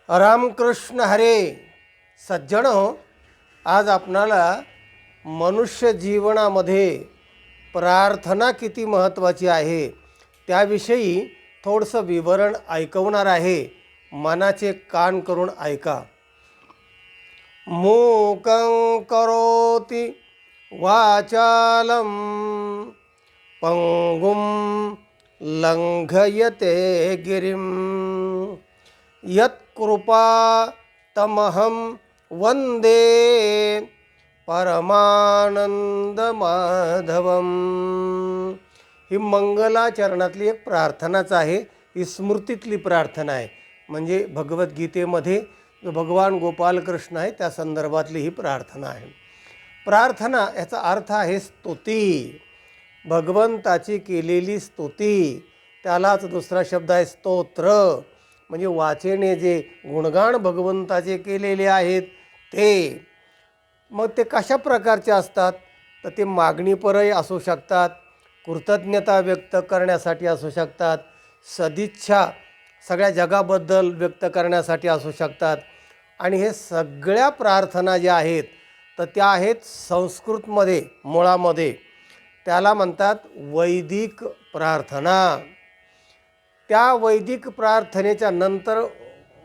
रामकृष्ण हरे. सज्जन हो, आज आपणाला मनुष्य जीवनामध्ये प्रार्थना किती महत्त्वाची आहे त्याविषयी थोडंसं विवरण ऐकवणार आहे. मनाचे कान करून ऐका. मूकं करोति वाचालं पंगुं लंघयते गिरिं यत्कृपा तमहं वंदे परमानंद माधवम. ही मंगलाचरणातली एक प्रार्थनाच आहे. ही स्मृतीतली प्रार्थना आहे. म्हणजे भगवद्गीतेमध्ये जो भगवान गोपालकृष्ण आहे त्या संदर्भातली ही प्रार्थना आहे. प्रार्थना याचा अर्थ आहे स्तुती, भगवंताची केलेली स्तुती. त्यालाच दुसरा शब्द आहे स्तोत्र. म्हणजे वाचेने जे गुणगान भगवंताचे केलेले आहेत ते. मग ते कशा प्रकारचे असतात तर ते मागणीपरही असू शकतात, कृतज्ञता व्यक्त करण्यासाठी असू शकतात, सदिच्छा सगळ्या जगाबद्दल व्यक्त करण्यासाठी असू शकतात. आणि हे सगळ्या प्रार्थना ज्या आहेत तर त्या आहेत संस्कृतमध्ये, मुळामध्ये त्याला म्हणतात वैदिक प्रार्थना. त्या वैदिक प्रार्थनेच्या नंतर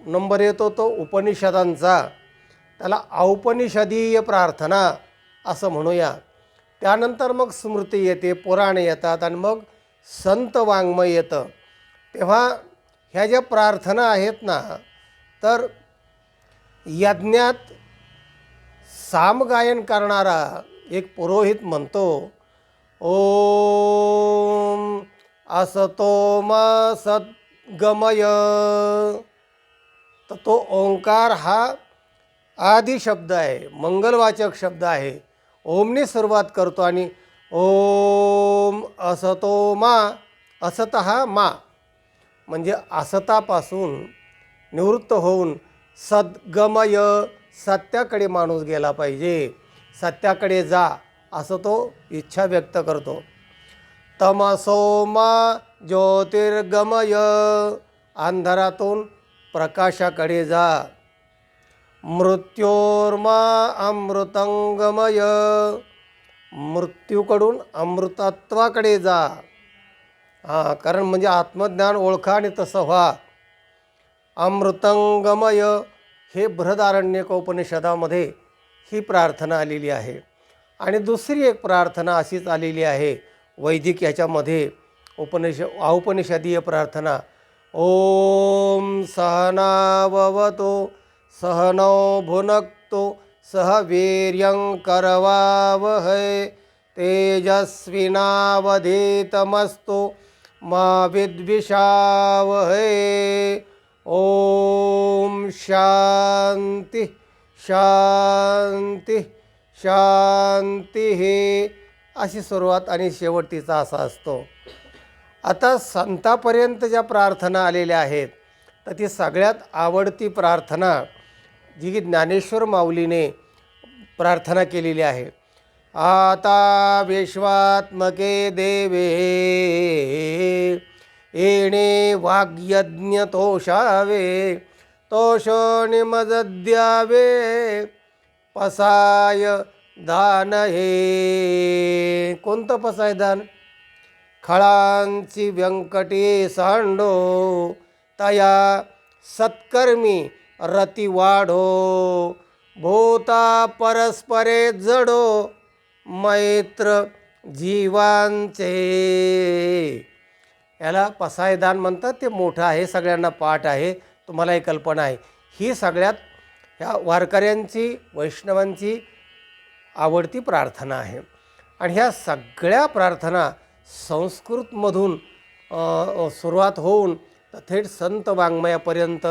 नंबर येतो तो उपनिषदांचा. त्याला औपनिषदीय प्रार्थना असं म्हणूया. त्यानंतर मग स्मृती येते, पुराणे येतात आणि मग संत वाङ्मय येतं. तेव्हा ह्या ज्या प्रार्थना आहेत ना, तर यज्ञात सामगायन करणारा एक पुरोहित म्हणतो, ओम असतो मा सद्गमय. तर तो ओंकार हा आदि शब्द आहे, मंगलवाचक शब्द आहे. ओमने सुरुवात करतो आणि ओम असतो मा. असत हा मा म्हणजे असतापासून निवृत्त होऊन सद्गमय, सत्याकडे माणूस गेला पाहिजे, सत्याकडे जा असं तो इच्छा व्यक्त करतो. तमसो मा ज्योतिर्गमय, अंधारातून प्रकाशाकडे जा. मृत्योर्मा अमृतंगमय, मृत्यूकडून अमृतत्वाकडे जा. कारण म्हणजे आत्मज्ञान ओळखा आणि तसं व्हा. अमृतंगमय हे बृहदारण्यकोपनिषदामध्ये ही प्रार्थना आलेली आहे. आणि दुसरी एक प्रार्थना अशीच आलेली आहे वैदिक याच्यामध्ये, औपनिषदीय प्रार्थना. ओम सहनाववतु सहनौ भुनक्तु सह वीर्यं करवावहै तेजस्विनावधीतमस्तु मा विद्विषावहै. ओम शांती शांती शांती. अशी सुरुवात आणि शेवट तिचा असा असतो. आता संतापर्यंत ज्या प्रार्थना आलेल्या आहेत तर ती सगळ्यात आवडती प्रार्थना जी की ज्ञानेश्वर माऊलीने प्रार्थना केलेली आहे. आता विश्वात्मके देवे येणे वाग्यज्ञ तोषावे तोषो निमजद्यावे पसाय दान हे. कोणतं पसाय दान? खळांची व्यंकटी सांडो तया सत्कर्मी रती वाढो भूता परस्परे जडो मैत्र जीवांचे. याला पसायदान म्हणतात. ते मोठं आहे, सगळ्यांना पाठ आहे, तुम्हालाही कल्पना आहे. ही सगळ्यात ह्या वारकऱ्यांची, वैष्णवांची आवडती प्रार्थना आहे. आणि ह्या सगळ्या प्रार्थना संस्कृतमधून सुरुवात होऊन थेट संत वाङ्मयापर्यंत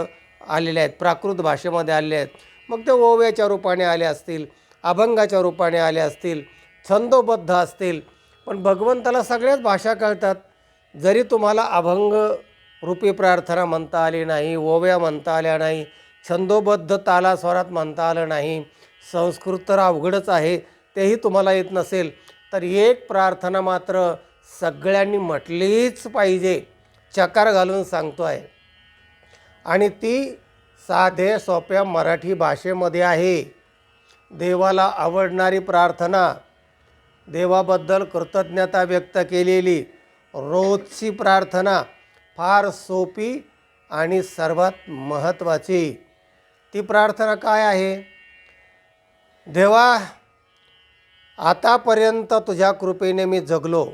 आलेल्या आहेत, प्राकृत भाषेमध्ये आलेल्या आहेत. मग ते ओव्याच्या रूपाने आले असतील, अभंगाच्या रूपाने आले असतील, छंदोबद्ध असतील. पण भगवंताला सगळ्याच भाषा कळतात. जरी तुम्हाला अभंग रूपी प्रार्थना म्हणता आली नाही, ओव्या म्हणता आल्या नाही, छंदोबद्ध तालास्वरात म्हणता आलं नाही, संस्कृत तर अवघडच आहे, तेही तुम्हाला येत नसेल, तर एक प्रार्थना मात्र सगळ्यांनी म्हटलीच पाहिजे, चकार घालून सांगतो आहे. आणि ती साधे सोप्या मराठी भाषेमध्ये आहे. देवाला आवडणारी प्रार्थना, देवाबद्दल कृतज्ञता व्यक्त केलेली रोजची प्रार्थना, फार सोपी आणि सर्वात महत्त्वाची. ती प्रार्थना काय आहे? देवा, आतापर्यंत तुझ्या कृपेने मी जगलो,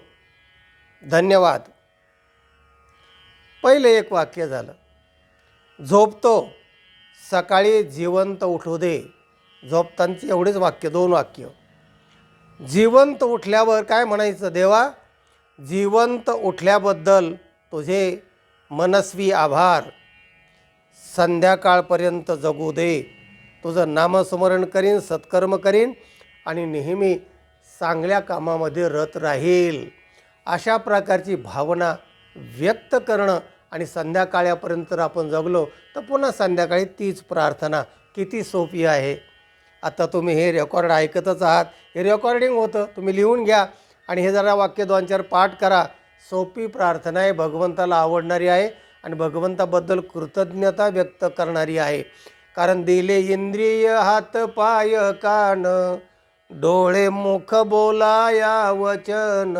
धन्यवाद. पहिले एक वाक्य झालं. झोपतो, सकाळी जिवंत उठू दे. झोपतांची एवढेच वाक्य, 2 वाक्य. जिवंत उठल्यावर काय म्हणायचं? देवा, जिवंत उठल्याबद्दल तुझे मनस्वी आभार. संध्याकाळपर्यंत जगू दे, तुझं नामस्मरण करीन, सत्कर्म करीन आणि नेहमी चांगल्या कामामध्ये रत राहील. अशा प्रकारची भावना व्यक्त करणं आणि संध्याकाळपर्यंत जर आपण जगलो तर पुन्हा संध्याकाळी तीच प्रार्थना. किती सोपी आहे. आता तुम्ही हे रेकॉर्ड ऐकतच आहात, हे रेकॉर्डिंग होतं, तुम्ही लिहून घ्या आणि हे जरा वाक्य 2-4 पाठ करा. सोपी प्रार्थना आहे, भगवंताला आवडणारी आहे आणि भगवंताबद्दल कृतज्ञता व्यक्त करणारी आहे. कारण दिले इंद्रिय, हात पाय कान, डोळे मुख बोलाया वचन,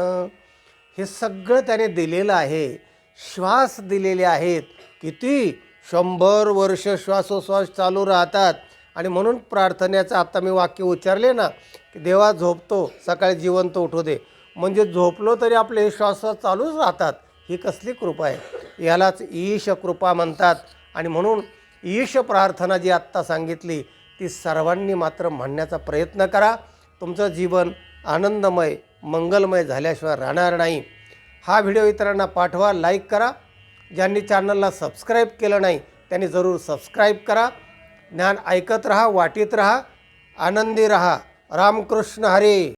हे सगळं त्याने दिलेलं आहे. श्वास दिलेले आहेत. किती 100 वर्ष श्वासोश्वास चालू राहतात. आणि म्हणून प्रार्थनेचं आता मी वाक्य उच्चारले ना, की देवा झोपतो, सकाळी जिवंत उठू दे. म्हणजे झोपलो तरी आपले हे श्वास चालूच राहतात. ही कसली कृपा आहे? यालाच ईश कृपा म्हणतात. आणि म्हणून ईश प्रार्थना जी आत्ता सांगितली ती सर्वांनी मात्र म्हणण्याचा प्रयत्न करा. तुमचं जीवन आनंदमय मंगलमय झाल्याशिवाय राहणार नाही. हा व्हिडिओ इतरांना पाठवा, लाईक करा. ज्यांनी चॅनलला सबस्क्राईब केलं नाही त्यांनी जरूर सबस्क्राईब करा. ज्ञान ऐकत रहा, वाटीत रहा, आनंदी रहा. रामकृष्ण हरी.